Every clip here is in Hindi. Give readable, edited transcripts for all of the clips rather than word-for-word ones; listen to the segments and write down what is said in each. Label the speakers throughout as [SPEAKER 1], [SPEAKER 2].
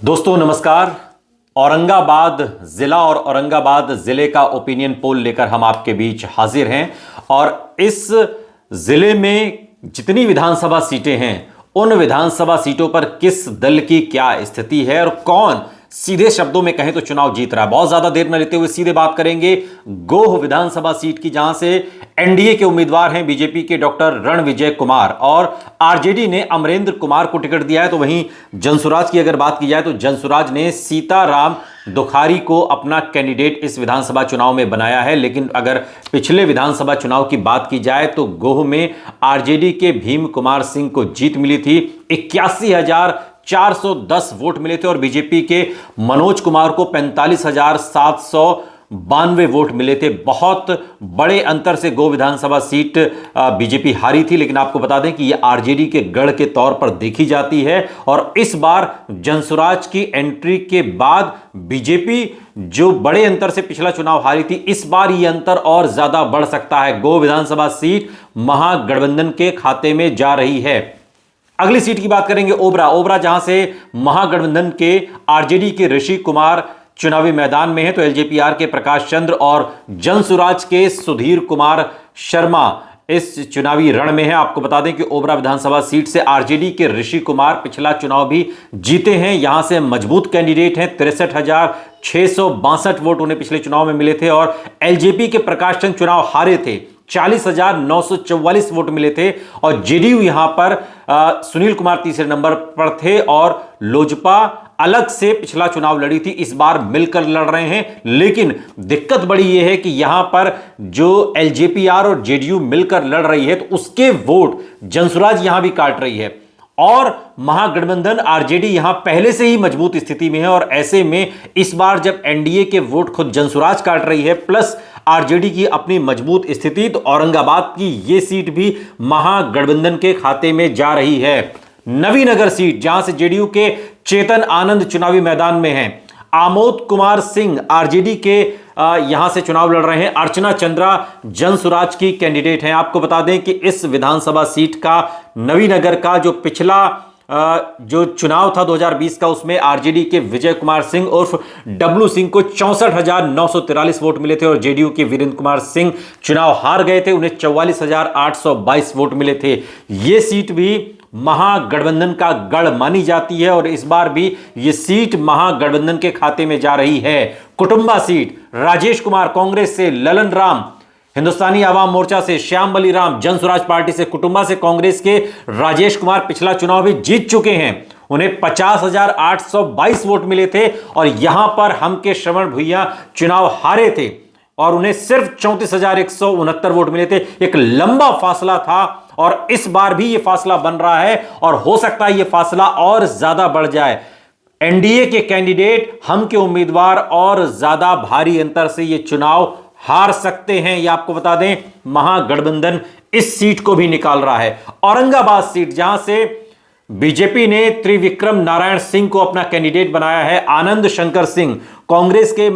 [SPEAKER 1] दोस्तों नमस्कार। औरंगाबाद जिला और औरंगाबाद जिले का ओपिनियन पोल लेकर हम आपके बीच हाजिर हैं और इस जिले में जितनी विधानसभा सीटें हैं उन विधानसभा सीटों पर किस दल की क्या स्थिति है और कौन सीधे शब्दों में कहें तो चुनाव जीत रहा है। बहुत ज्यादा देर न लेते हुए सीधे बात करेंगे गोह विधानसभा सीट की, जहां से एनडीए के उम्मीदवार हैं बीजेपी के डॉक्टर रणविजय कुमार और आरजेडी ने अमरेंद्र कुमार को टिकट दिया है। तो वहीं जनसुराज की अगर बात की जाए तो जनसुराज ने सीताराम दुखारी को अपना कैंडिडेट इस विधानसभा चुनाव में बनाया है। लेकिन अगर पिछले विधानसभा चुनाव की बात की जाए तो गोह में आरजेडी के भीम कुमार सिंह को जीत मिली थी, 81,410 वोट मिले थे और बीजेपी के मनोज कुमार को 45,792 वोट मिले थे। बहुत बड़े अंतर से गो विधानसभा सीट बीजेपी हारी थी, लेकिन आपको बता दें कि यह आरजेडी के गढ़ के तौर पर देखी जाती है और इस बार जनसुराज की एंट्री के बाद बीजेपी जो बड़े अंतर से पिछला चुनाव हारी थी, इस बार यह अंतर और ज्यादा बढ़ सकता है। गो विधानसभा सीट महागठबंधन के खाते में जा रही है। अगली सीट की बात करेंगे ओबरा, जहां से महागठबंधन के आरजेडी के ऋषि कुमार चुनावी मैदान में है तो एलजेपीआर के प्रकाश चंद्र और जनसुराज के सुधीर कुमार शर्मा इस चुनावी रण में है। आपको बता दें कि ओबरा विधानसभा सीट से आरजेडी के ऋषि कुमार पिछला चुनाव भी जीते हैं, यहां से मजबूत कैंडिडेट हैं। 63,662 वोट उन्हें पिछले चुनाव में मिले थे और एलजेपी के प्रकाश चंद्र चुनाव हारे थे, 40,944 वोट मिले थे और जेडीयू यहां पर सुनील कुमार तीसरे नंबर पर थे और लोजपा अलग से पिछला चुनाव लड़ी थी, इस बार मिलकर लड़ रहे हैं। लेकिन दिक्कत बड़ी यह है कि यहां पर जो एलजेपीआर और जेडीयू मिलकर लड़ रही है तो उसके वोट जनसुराज यहां भी काट रही है और महागठबंधन आरजेडी यहां पहले से ही मजबूत स्थिति में है और ऐसे में इस बार जब एनडीए के वोट खुद जनसुराज काट रही है प्लस आरजेडी की अपनी मजबूत स्थिति, तो औरंगाबाद की यह सीट भी महागठबंधन के खाते में जा रही है। नवीनगर सीट, जहां से जेडीयू के चेतन आनंद चुनावी मैदान में हैं, आमोद कुमार सिंह आरजेडी के यहां से चुनाव लड़ रहे हैं, अर्चना चंद्रा जनसुराज की कैंडिडेट हैं। आपको बता दें कि इस विधानसभा सीट का नवीनगर का जो पिछला जो चुनाव था 2020 का, उसमें आरजेडी के विजय कुमार सिंह उर्फ डब्लू सिंह को 64,943 वोट मिले थे और जेडीयू के वीरेंद्र कुमार सिंह चुनाव हार गए थे, उन्हें 44,822 वोट मिले थे। यह सीट भी महागठबंधन का गढ़ मानी जाती है और इस बार भी यह सीट महागठबंधन के खाते में जा रही है। कुटुंबा सीट, राजेश कुमार कांग्रेस से, ललन राम हिंदुस्तानी आवाम मोर्चा से, श्याम बली राम जनसुराज पार्टी से, कुटुंबा से कांग्रेस के राजेश कुमार पिछला चुनाव भी जीत चुके हैं, उन्हें 50,822 वोट मिले थे और यहां पर हम के श्रवण भुइयां चुनाव हारे थे और उन्हें सिर्फ 34,169 वोट मिले थे। एक लंबा फासला था और इस बार भी यह फासला बन रहा है और हो सकता है यह फासला और ज्यादा बढ़ जाए। एनडीए के कैंडिडेट, हम के उम्मीदवार और ज्यादा भारी अंतर से यह चुनाव हार सकते हैं। यह आपको बता दें महागठबंधन इस सीट को भी निकाल रहा है। औरंगाबाद सीट, जहां से बीजेपी ने त्रिविक्रम नारायण सिंह को अपना कैंडिडेट बनाया है, आनंद शंकर सिंह कांग्रेस के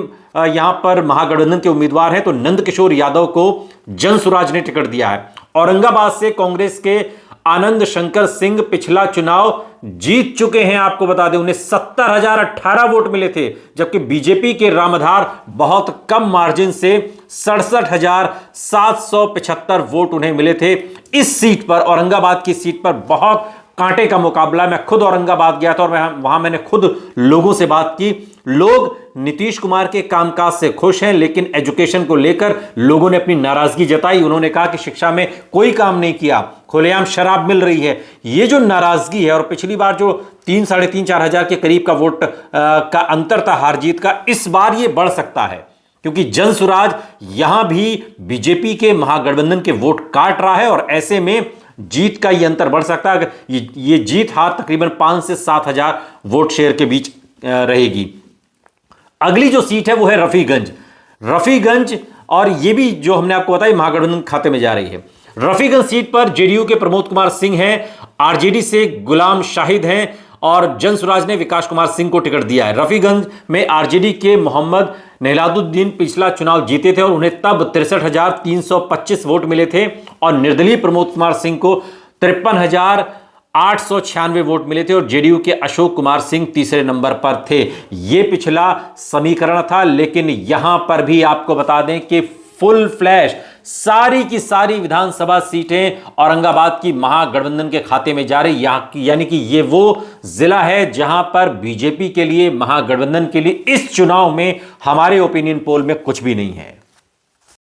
[SPEAKER 1] यहां पर महागठबंधन के उम्मीदवार हैं तो नंदकिशोर यादव को जनसुराज ने टिकट दिया है। औरंगाबाद से कांग्रेस के आनंद शंकर सिंह पिछला चुनाव जीत चुके हैं। आपको बता दें उन्हें 70,018 वोट मिले थे, जबकि बीजेपी के रामधार बहुत कम मार्जिन से 67,775 वोट उन्हें मिले थे। इस सीट पर, औरंगाबाद की सीट पर बहुत कांटे का मुकाबला। मैं खुद औरंगाबाद गया था और वहां मैंने खुद लोगों से बात की। लोग नीतीश कुमार के कामकाज से खुश हैं, लेकिन एजुकेशन को लेकर लोगों ने अपनी नाराजगी जताई। उन्होंने कहा कि शिक्षा में कोई काम नहीं किया, खुलेआम शराब मिल रही है। ये जो नाराजगी है और पिछली बार जो 3, साढ़े 3, 4 हजार के करीब का वोट का अंतर था हार जीत का, इस बार ये बढ़ सकता है क्योंकि जनसुराज यहां भी बीजेपी के महागठबंधन के वोट काट रहा है और ऐसे में जीत का यह अंतर बढ़ सकता है। अगर ये जीत हार तकरीबन 5 से 7 हजार वोट शेयर के बीच रहेगी। अगली जो सीट है वो है रफीगंज और ये भी जो हमने आपको बताया महागठबंधन खाते में जा रही है। रफीगंज सीट पर जेडीयू के प्रमोद कुमार सिंह हैं, आरजेडी से गुलाम शाहिद हैं और जनसुराज ने विकास कुमार सिंह को टिकट दिया है। रफीगंज में आरजेडी के मोहम्मद नेहलादुद्दीन पिछला चुनाव जीते थे और उन्हें तब 63,325 वोट मिले थे और निर्दलीय प्रमोद कुमार सिंह को 53,000 896 वोट मिले थे और जेडीयू के अशोक कुमार सिंह तीसरे नंबर पर थे। यह पिछला समीकरण था, लेकिन यहां पर भी आपको बता दें कि फुल फ्लैश सारी की सारी विधानसभा सीटें औरंगाबाद की महागठबंधन के खाते में जा रही, यानी कि यह वो जिला है जहां पर बीजेपी के लिए, महागठबंधन के लिए इस चुनाव में हमारे ओपिनियन पोल में कुछ भी नहीं है।